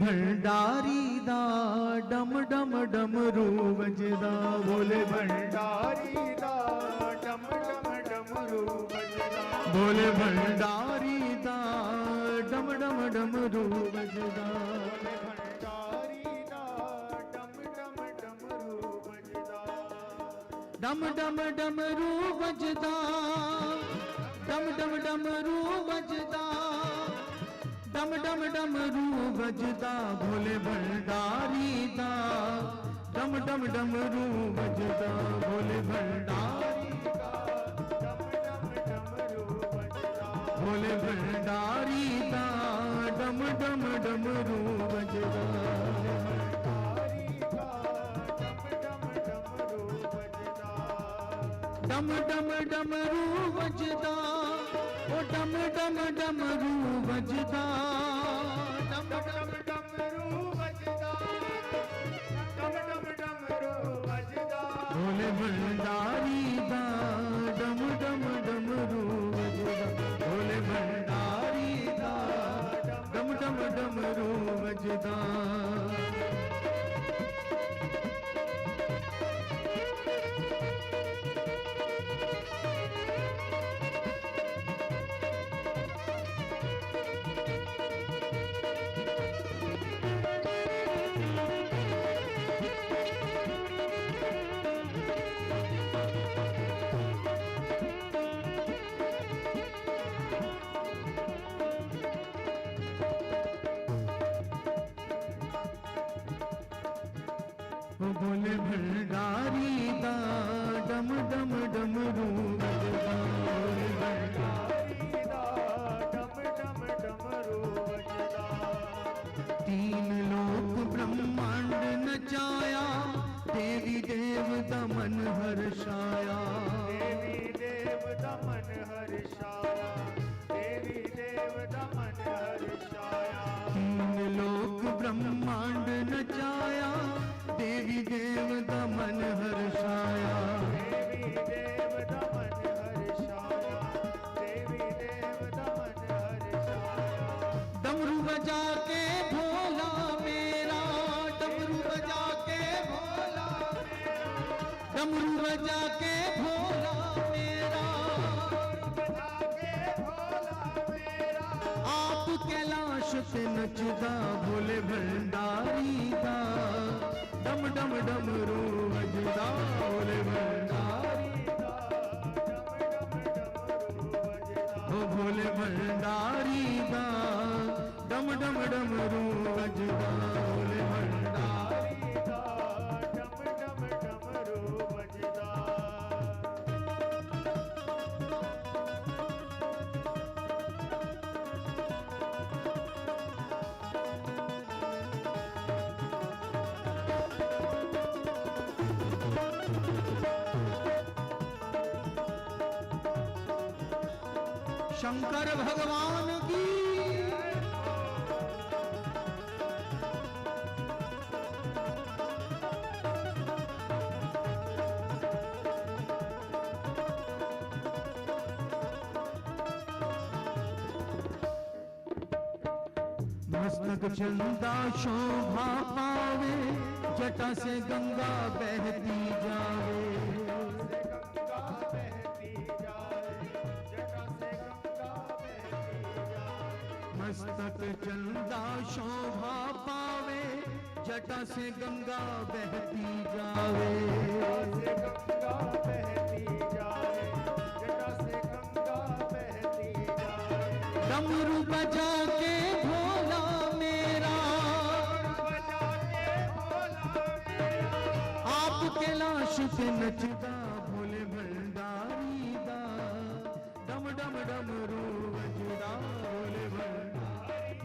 भंडारी दा डम डम डमरू बजदा बोले भंडारी दा डम डम डमरू बजदा बोले भंडारी दा डम डम डमरू बजदा भंडारी दा डम डम डमरू बजदा डम डम डमरू बजदा डम डम डमरू बजदा डम डम डमरू बजदा भोले भंडारी दा डम डम डमरू बजदा भोले भंडारी दा डम डम डमरू बजदा भोले भंडारी दा डम डम डमरू बजदा भंडारी दा डम डम डमरू बजदा डम डम डमरू बजदा ओ डम डम डमरू बजदा डम डम डमरू बजदा डम डम डमरू बजदा भोले भंडारी दा डम डम डमरू बजदा भोले भंडारी दा डम डम डमरू बजदा बोले भंडारी दा डम डम डमरू बजदा बोले भंडारी दा डम डम डमरू बजदा तीन लोक ब्रह्मांड नचाया देवी देवता मन हर्षाया देवी देवता मन हर्षाया देवी देवता मन हर्षाया तीन लोक ब्रह्मांड नचाया देवी देवता मन हर्षाया देवी देवता मन हर्षाया देवी देवता मन हर्षाया डमरू बजा के भोला मेरा डमरू बजा के भोला डमरू बजा के भोला मेरा बजा के भोला मेरा आप कैलाश पे नचदा भोले भंडारी दा डम डम डमरू बजदा भोले भंडारी दा डम डम डमरू बजदा ओ भोले भंडारी दा डम डम डमरू बजदा भोले भंडारी दा डम डम डमरू बजदा शंकर भगवान की मस्तक चंदा शोभा पावे जटा से गंगा बहती जावे गंगा बहती जाए जटा से गंगा बहती जाए मस्तक चंदा शोभा पावे जटा से गंगा बहती जावे से गंगा बहती जाए जटा से गंगा बहती जाए डमरू बजा के भोला मेरा बजा के भोला मेरा आप कैलाश पे नचदा भोले भंडारी दा डम डम डमरू बजदा भोले भंडारी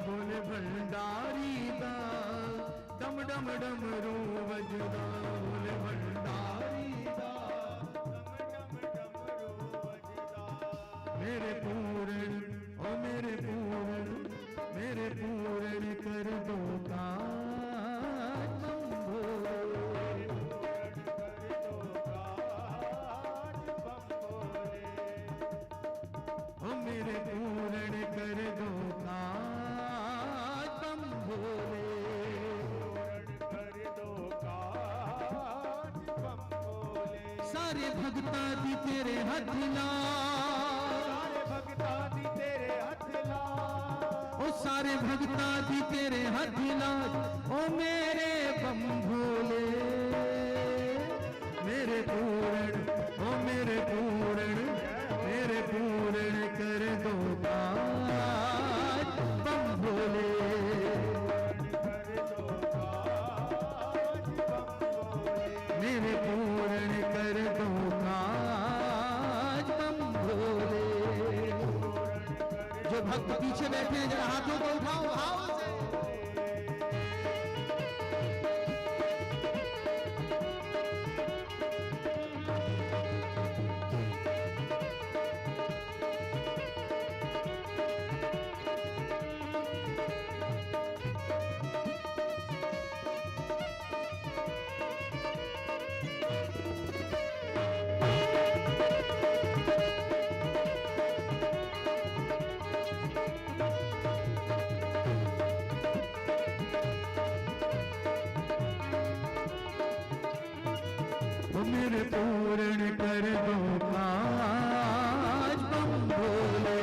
भोले भंडारी दा डम डम डमरू बजदा भोले भंडारी दा मेरे पूरण ओ मेरे पूरण कर दो काज बम भोले। ओ मेरे पूरण कर सारे भगता दी तेरे हथ ला, सारे भगता दी तेरे हथ ला, ओ सारे भगता दी तेरे हथ ला, ओ मेरे बम भोले, मेरे पूरण, ओ मेरे पूरण, मेरे पूरण कर दो काज बम भोले। कर दो काज बम भोले, मेरे पूर्ण कर दो काज बम भोले। जो भक्त पीछे बैठे हैं जरा हाथों को उठाओ भाव से। मेरे पूर्ण कर दो काज बम भोले।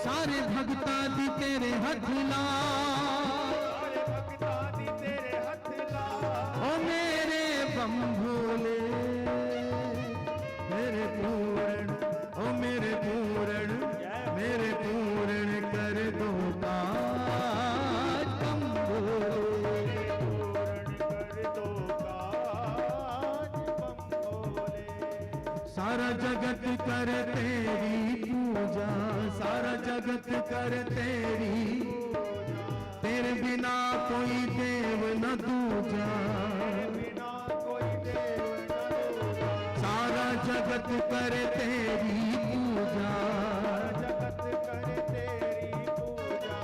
सारे भगता दी तेरे हथ ला, सारे भगता दी तेरे हथ ला, ओ मेरे बम भोले, मेरे पूर्ण, ओ मेरे पूर्ण, मेरे पूर्ण कर दो काज बम भोले। कर दो काज बम भोले, सारा जगत कर तेरी पूजा, सारा जगत कर तेरी, तेरे बिना कोई देव न दूजा। बिना कोई देव न दूजा, सारा जगत कर तेरी पूजा, जगत करे तेरी पूजा,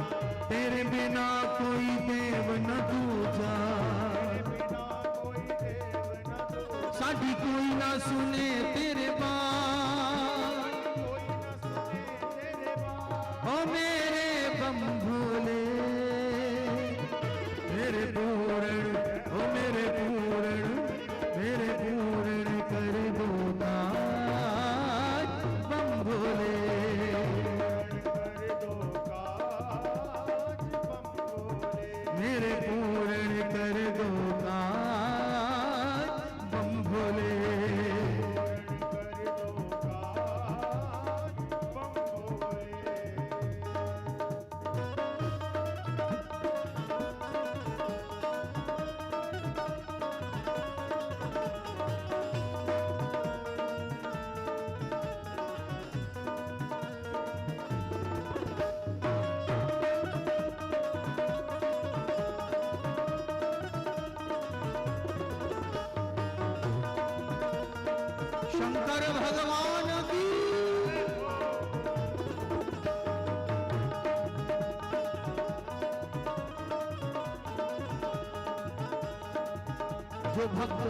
तेरे बिना कोई देव न दूजा। बिना कोई देव न दूजा, साडी कोई ना सुने तेरे बात, कोई न सुने तेरे बात, ओ मेरे बम भोले, मेरे पूरण, ओ मेरे पूरण, मेरे पूरण कर दो काज बम भोले। कर दो काज बम भोले, मेरे पूरण कर दो काज बम भोले। कर दो काज बम भोले। शंकर भगवान की जो भक्त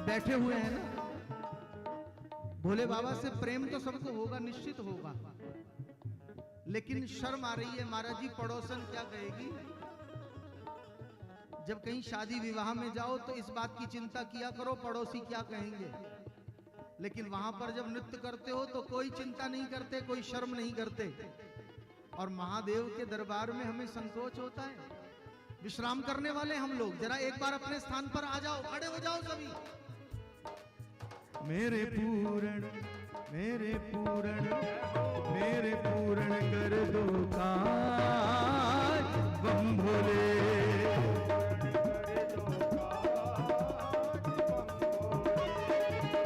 बैठे हुए हैं ना, भोले बाबा से प्रेम तो सबको होगा, निश्चित होगा, लेकिन शर्म आ रही है महाराज जी, पड़ोसन क्या कहेगी। जब कहीं शादी विवाह में जाओ तो इस बात की चिंता किया करो पड़ोसी क्या कहेंगे, लेकिन वहां पर जब नृत्य करते हो तो कोई चिंता नहीं करते, कोई शर्म नहीं करते। और महादेव के दरबार में हमें संकोच होता है। विश्राम करने वाले हम लोग, जरा एक बार अपने स्थान पर आ जाओ, खड़े हो जाओ सभी। मेरे पूरण, मेरे पूरण, मेरे पूरण कर दो काज बम भोले।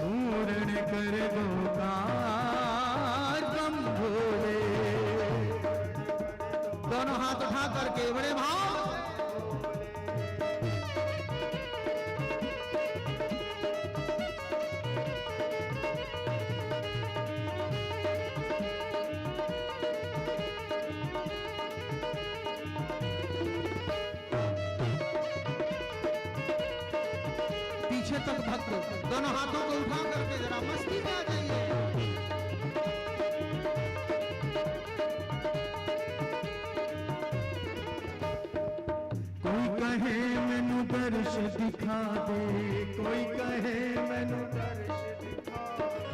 पूरण कर दो काज बम भोले। दोनों हाथ उठा करके बड़े भाव पीछे तक भक्त दोनों हाथों को उठा करके जरा मस्ती में आ जाइए। कोई कहे मैनू दर्श दिखा दे, कोई कहे मैनू दर्श दिखा दे,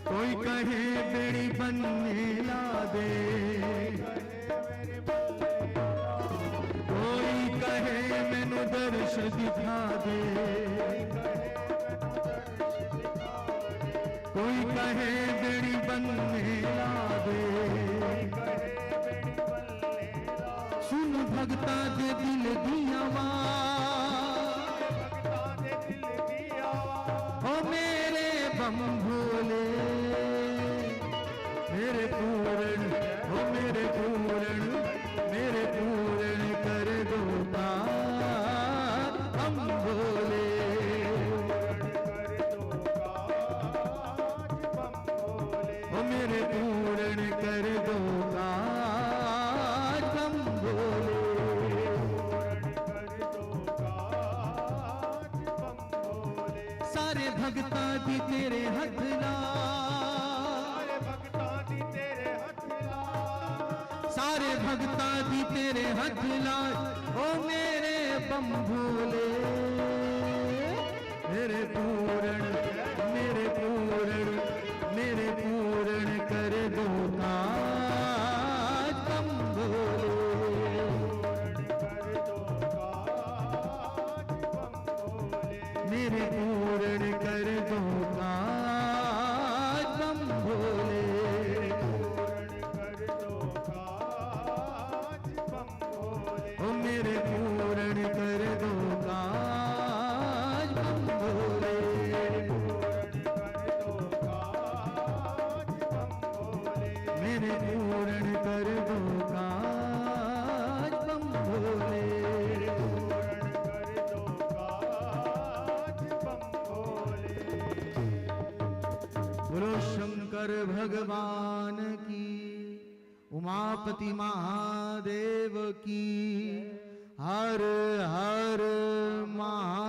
कोई कहे बेड़ी बनने ला दे, कोई कहे मैनू दर्श दिखा दे, कोई कहे बेड़ी बनने ला दे। सुन भगता दे दिल दी आवाज़, ओ मेरे बम भोले, मेरे पूरण, ओ मेरे पूरण, मेरे पूरण कर दो तार बम भोले। ओ मेरे पूरण कर दो तार बम भोले। सारे भगता दी तेरे हथ ला, सारे भगता दी तेरे हथ ला, ओ मेरे बम भोले, मेरे पूरण, मेरे पूरण, मेरे पूरण कर दो ताज बम भोले। मेरे पूरण कर दो ताज बम भोले। ओ मेरे पूरण कर दो काज बम भोले। मेरे पूरण कर दो काज बम भोले। बोलो शंकर भगवान की, उमापति महादेव की, हर हर महा